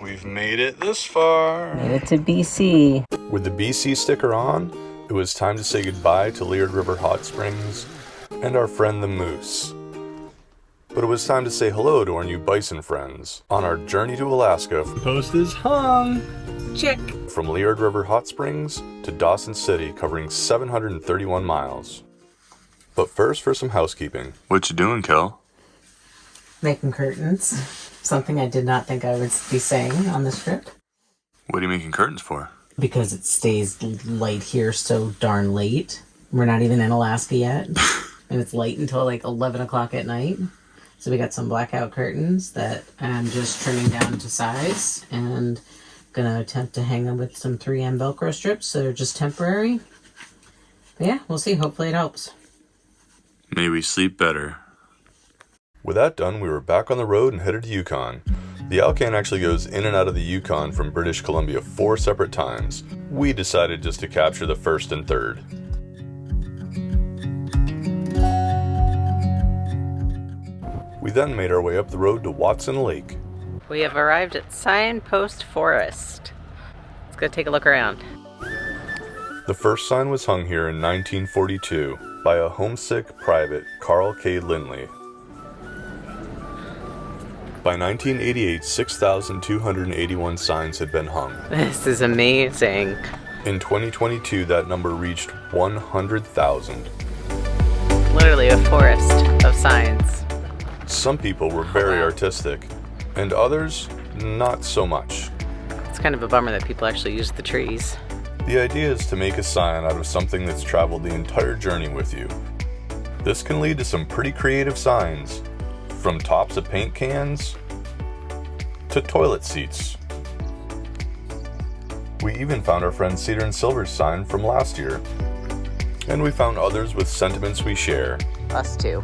We've made it this far. Made it to BC. With the BC sticker on, it was time to say goodbye to Liard River Hot Springs and our friend the moose. But it was time to say hello to our new bison friends on our journey to Alaska. Post is hung. Check. From Liard River Hot Springs to Dawson City, covering 731 miles. But first, for some housekeeping. What you doing, Kel? Making curtains. Something I did not think I would be saying on this trip. What are you making curtains for? Because it stays light here so darn late. We're not even in Alaska yet. And it's light until like 11 o'clock at night. So we got some blackout curtains that I'm just trimming down to size. And gonna attempt to hang them with some 3M Velcro strips. So they're just temporary. But yeah, we'll see. Hopefully it helps. May we sleep better. With that done, we were back on the road and headed to Yukon. The Alcan actually goes in and out of the Yukon from British Columbia 4 separate times. We decided just to capture the first and third. We then made our way up the road to Watson Lake. We have arrived at Signpost Forest. Let's go take a look around. The first sign was hung here in 1942 by a homesick private Carl K. Lindley. By 1988, 6,281 signs had been hung. This is amazing. In 2022, that number reached 100,000. Literally a forest of signs. Some people were very artistic, and others, not so much. It's kind of a bummer that people actually use the trees. The idea is to make a sign out of something that's traveled the entire journey with you. This can lead to some pretty creative signs, from tops of paint cans to toilet seats. We even found our friend Cedar and Silver's sign from last year, and we found others with sentiments we share. Us too.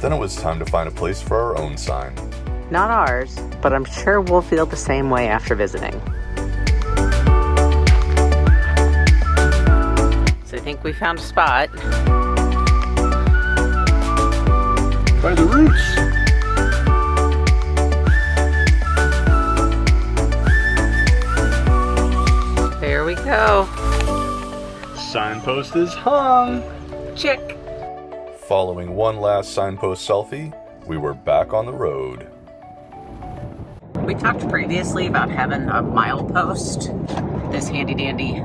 Then it was time to find a place for our own sign. Not ours, but I'm sure we'll feel the same way after visiting. So I think we found a spot. By the roots. There we go. Signpost is hung. Check. Following one last signpost selfie, we were back on the road. We talked previously about having a milepost, this handy dandy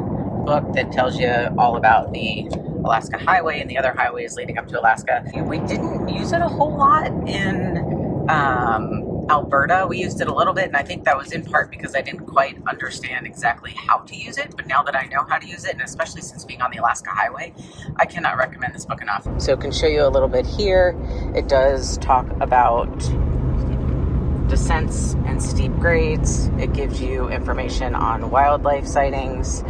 book that tells you all about the Alaska Highway and the other highways leading up to Alaska. We didn't use it a whole lot in Alberta. We used it a little bit, and I think that was in part because I didn't quite understand exactly how to use it. But now that I know how to use it, and especially since being on the Alaska Highway, I cannot recommend this book enough. So it can show you a little bit here. It does talk about descents and steep grades. It gives you information on wildlife sightings,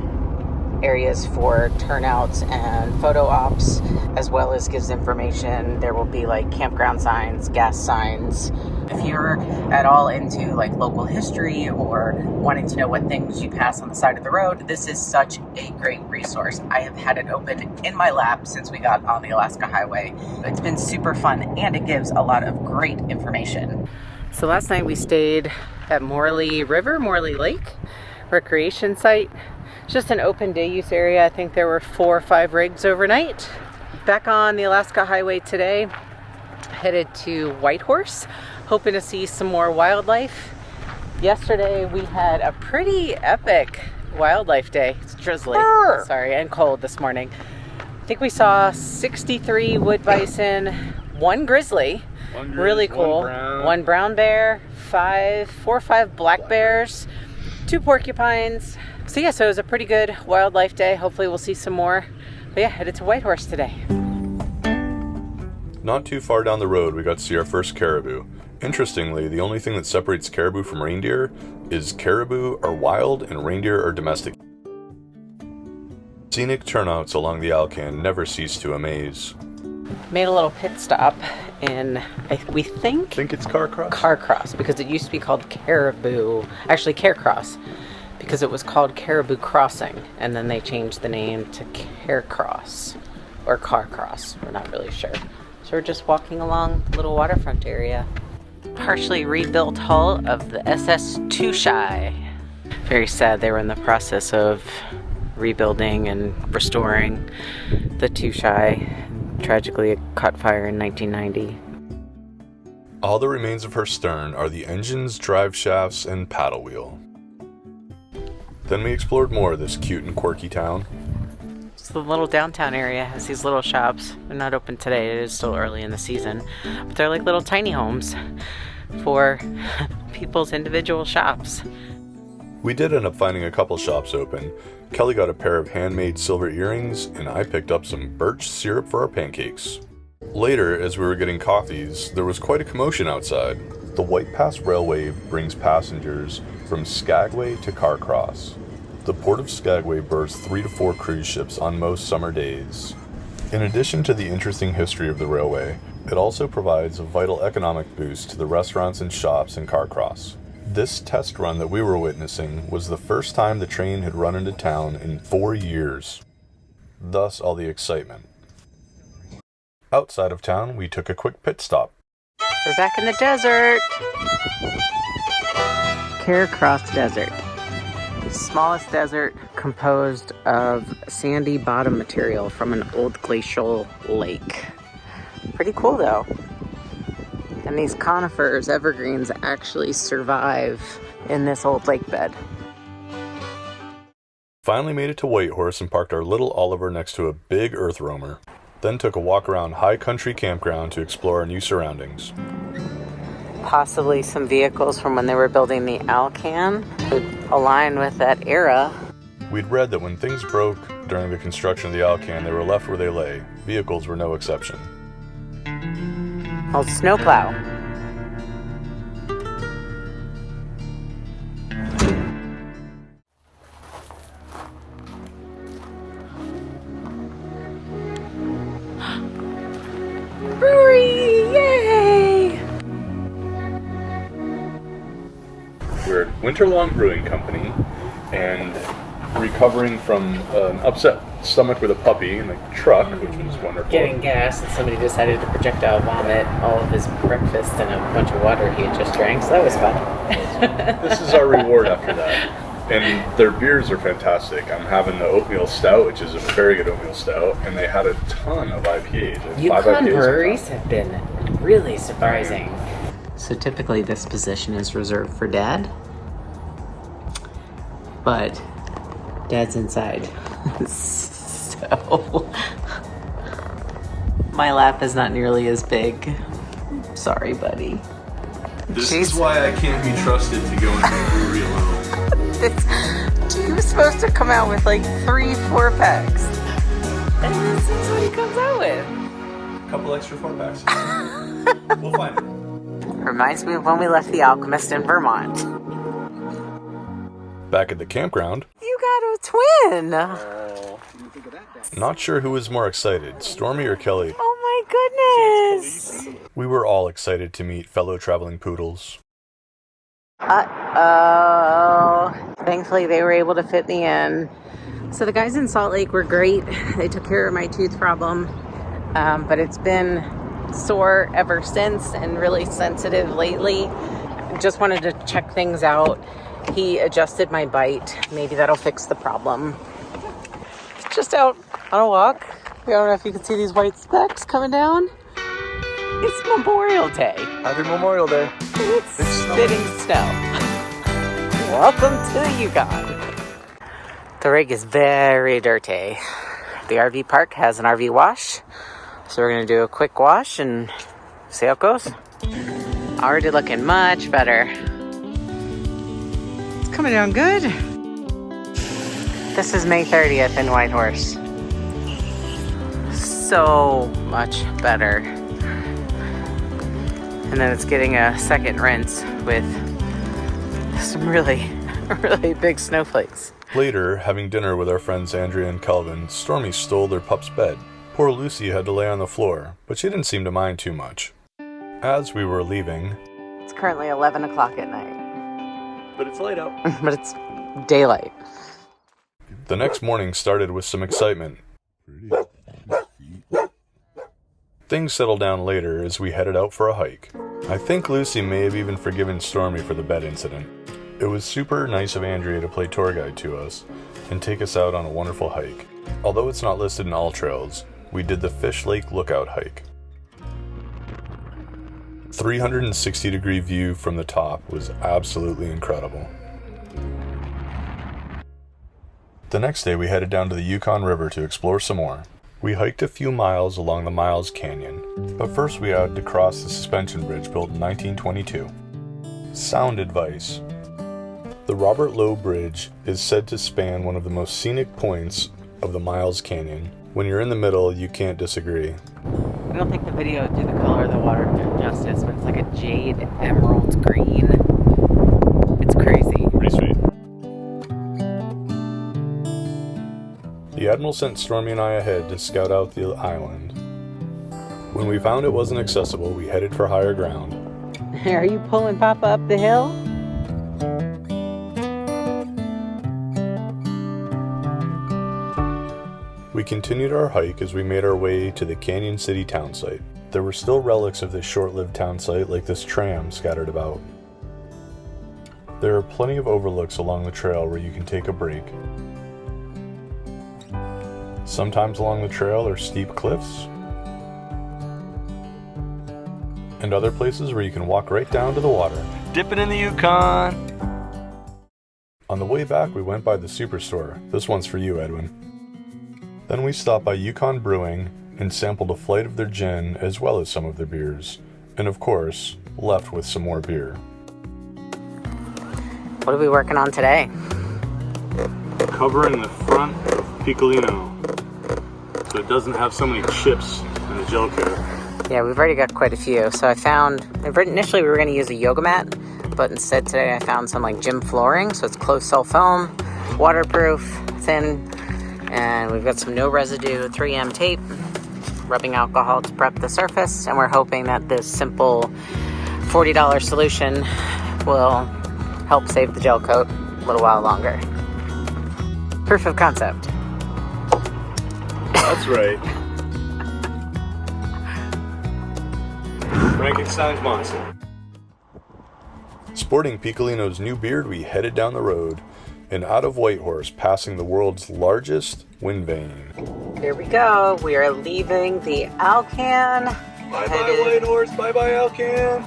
areas for turnouts and photo ops, as well as gives information. There will be like campground signs, gas signs. If you're at all into like local history or wanting to know what things you pass on the side of the road, this is such a great resource. I have had it open in my lap since we got on the Alaska Highway. It's been super fun, and it gives a lot of great information. So last night we stayed at Morley Lake recreation site. It's just an open day use area. I think there were 4 or 5 rigs overnight. Back on the Alaska Highway today, headed to Whitehorse, hoping to see some more wildlife. Yesterday we had a pretty epic wildlife day. It's drizzly, sorry, and cold this morning. I think we saw 63 wood bison, 1 grizzly, really cool, 1 brown bear, 4 or 5 black bears, 2 porcupines. So yeah, so it was a pretty good wildlife day. Hopefully we'll see some more. But yeah, headed to Whitehorse today. Not too far down the road, we got to see our first caribou. Interestingly, the only thing that separates caribou from reindeer is caribou are wild and reindeer are domestic. Scenic turnouts along the Alcan never cease to amaze. Made a little pit stop in, we think it's Carcross? Carcross, because it used to be called Caribou, actually Carecross, because it was called Caribou Crossing, and then they changed the name to Carecross, or Carcross, we're not really sure. So we're just walking along the little waterfront area. partially rebuilt hull of the SS Tushai. Very sad they were in the process of rebuilding and restoring the Tushai. Tragically, it caught fire in 1990. All that remains of her stern are the engines, drive shafts, and paddle wheel. Then we explored more of this cute and quirky town. So the little downtown area has these little shops. They're not open today, it is still early in the season, but they're like little tiny homes for people's individual shops. We did end up finding a couple shops open. Kelly got a pair of handmade silver earrings, and I picked up some birch syrup for our pancakes. Later, as we were getting coffees, there was quite a commotion outside. The White Pass Railway brings passengers from Skagway to Carcross. The port of Skagway berths 3 to 4 cruise ships on most summer days. In addition to the interesting history of the railway, it also provides a vital economic boost to the restaurants and shops in Carcross. This test run that we were witnessing was the first time the train had run into town in 4 years. Thus all the excitement. Outside of town, we took a quick pit stop. We're back in the desert. Carcross Desert. The smallest desert composed of sandy bottom material from an old glacial lake. Pretty cool though. And these conifers, evergreens, actually survive in this old lake bed. Finally made it to Whitehorse and parked our little Oliver next to a big earth roamer. Then took a walk around High Country Campground to explore our new surroundings. Possibly some vehicles from when they were building the Alcan would align with that era. We'd read that when things broke during the construction of the Alcan, they were left where they lay. Vehicles were no exception. Old snowplow. Brewery! Yay! We're at Winterlong Brewing Company and recovering from an upset stomach with a puppy in the truck, which was wonderful. Getting gas, and somebody decided to projectile vomit all of his breakfast and a bunch of water he had just drank, so that was fun. This is our reward after that. And their beers are fantastic. I'm having the oatmeal stout, which is a very good oatmeal stout, and they had a ton of IPAs. Yukon breweries have been really surprising. So typically this position is reserved for Dad, but Dad's inside. So my lap is not nearly as big. Sorry, buddy. This is why I can't be trusted to go into the brewery alone. He was supposed to come out with like 3-4 packs. And this is what he comes out with. A couple extra 4-packs. We'll find it. Reminds me of when we left the Alchemist in Vermont. Back at the campground. You got a twin! Not sure who was more excited, Stormy or Kelly. Oh my goodness! We were all excited to meet fellow traveling poodles. Uh-oh. Thankfully, they were able to fit me in. So the guys in Salt Lake were great. They took care of my tooth problem. But it's been sore ever since and really sensitive lately. Just wanted to check things out. He adjusted my bite. Maybe that'll fix the problem. Just out on a walk. I don't know if you can see these white specks coming down. It's Memorial Day. Happy Memorial Day. It's spitting snow. Welcome to the Yukon. The rig is very dirty. The RV park has an RV wash, so we're going to do a quick wash and see how it goes. Already looking much better. It's coming down good. This is May 30th in Whitehorse. So much better. And then it's getting a second rinse with some really, really big snowflakes. Later, having dinner with our friends Andrea and Calvin, Stormy stole their pup's bed. Poor Lucy had to lay on the floor, but she didn't seem to mind too much. As we were leaving... It's currently 11 o'clock at night. But it's light out. But it's daylight. The next morning started with some excitement. Things settled down later as we headed out for a hike. I think Lucy may have even forgiven Stormy for the bed incident. It was super nice of Andrea to play tour guide to us and take us out on a wonderful hike. Although it's not listed in all trails, we did the Fish Lake Lookout hike. 360-degree view from the top was absolutely incredible. The next day we headed down to the Yukon River to explore some more. We hiked a few miles along the Miles Canyon, but first we had to cross the suspension bridge built in 1922. Sound advice. The Robert Lowe Bridge is said to span one of the most scenic points of the Miles Canyon. When you're in the middle, you can't disagree. I don't think the video did the color of the water justice, but it's like a jade emerald green. It's crazy. Pretty sweet. The Admiral sent Stormy and I ahead to scout out the island. When we found it wasn't accessible, we headed for higher ground. Are you pulling Papa up the hill? We continued our hike as we made our way to the Canyon City town site. There were still relics of this short-lived town site, like this tram scattered about. There are plenty of overlooks along the trail where you can take a break. Sometimes along the trail are steep cliffs, and other places where you can walk right down to the water. Dipping in the Yukon! On the way back, we went by the Superstore. This one's for you, Edwin. Then we stopped by Yukon Brewing and sampled a flight of their gin as well as some of their beers. And of course, left with some more beer. What are we working on today? Covering the front of Piccolino so it doesn't have so many chips in the gel coat. Yeah, we've already got quite a few. So I found, initially we were going to use a yoga mat, but instead today I found some like gym flooring. So it's closed cell foam, waterproof, thin, and we've got some no residue 3M tape, rubbing alcohol to prep the surface, and we're hoping that this simple $40 solution will help save the gel coat a little while longer. Proof of concept. That's right. Frankenstein's monster. Sporting Piccolino's new beard, we headed down the road and out of Whitehorse, passing the world's largest wind vane. Here we go. We are leaving the Alcan. Bye-bye Whitehorse, bye-bye Alcan.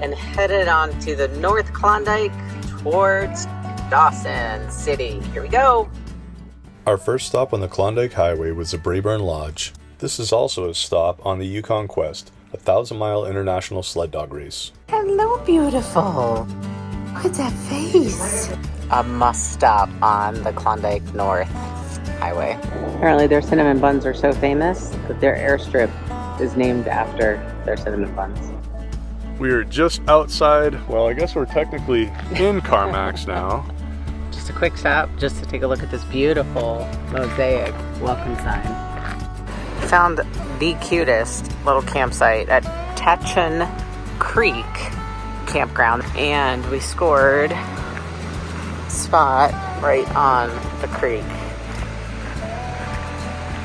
And headed on to the North Klondike towards Dawson City. Here we go. Our first stop on the Klondike Highway was the Brayburn Lodge. This is also a stop on the Yukon Quest, a 1,000-mile international sled dog race. Hello, beautiful. Look at that face. A must stop on the Klondike North Highway. Apparently their cinnamon buns are so famous that their airstrip is named after their cinnamon buns. We are just outside, well, I guess we're technically in Carmax now. Just a quick stop just to take a look at this beautiful mosaic welcome sign. Found the cutest little campsite at Tachin Creek Campground, and we scored spot right on the creek.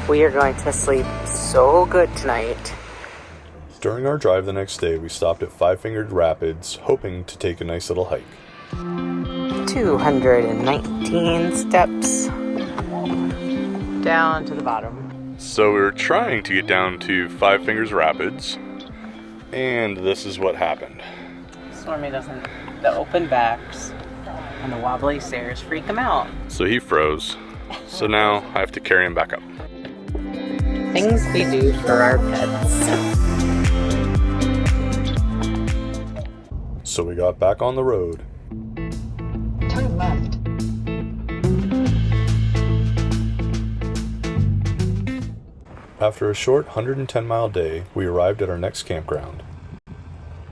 We are going to sleep so good tonight. During our drive the next day, we stopped at Five Fingered Rapids, hoping to take a nice little hike. 219 steps down to the bottom. So we were trying to get down to Five Fingers Rapids, and this is what happened. Stormy doesn't, the open backs and the wobbly stairs freak him out. So he froze. So now I have to carry him back up. Things we do for our pets. So we got back on the road. Turn left. After a short 110-mile day, we arrived at our next campground.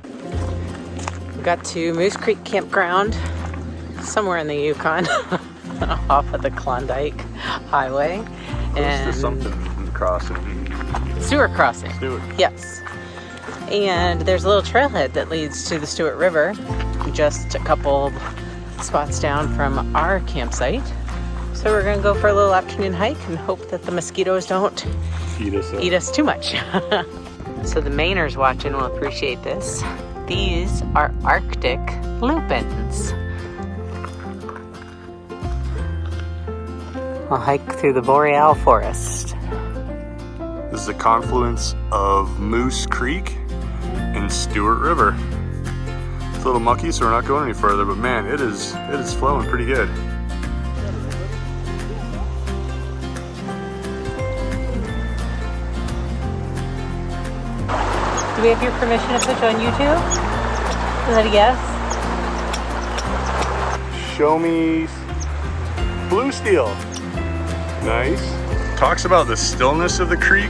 We got to Moose Creek Campground, somewhere in the Yukon, off of the Klondike Highway. Close to something crossing. Stewart Crossing. Stewart. Yes. And there's a little trailhead that leads to the Stewart River, just a couple spots down from our campsite. So we're going to go for a little afternoon hike and hope that the mosquitoes don't eat us too much. So the Mainers watching will appreciate this. These are Arctic lupins. I'll hike through the boreal forest. This is the confluence of Moose Creek and Stewart River. It's a little mucky, so we're not going any further, but man, it is flowing pretty good. Do we have your permission to put you on YouTube? Is that a yes? Show me blue steel. Nice. Talks about the stillness of the creek.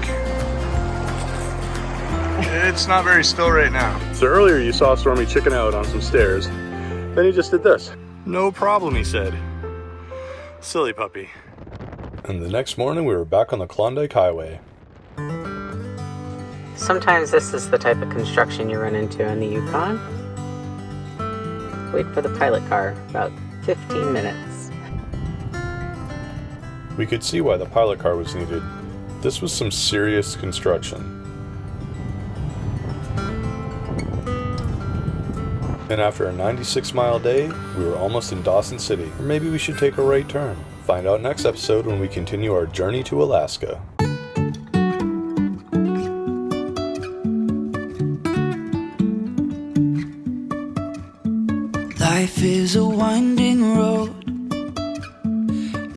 It's not very still right now. So earlier you saw Stormy chicken out on some stairs. Then he just did this. No problem, he said. Silly puppy. And the next morning we were back on the Klondike Highway. Sometimes this is the type of construction you run into in the Yukon. Wait for the pilot car, about 15 minutes. We could see why the pilot car was needed. This was some serious construction. And after a 96-mile day, we were almost in Dawson City. Or maybe we should take a right turn. Find out next episode when we continue our journey to Alaska. Life is a winding road,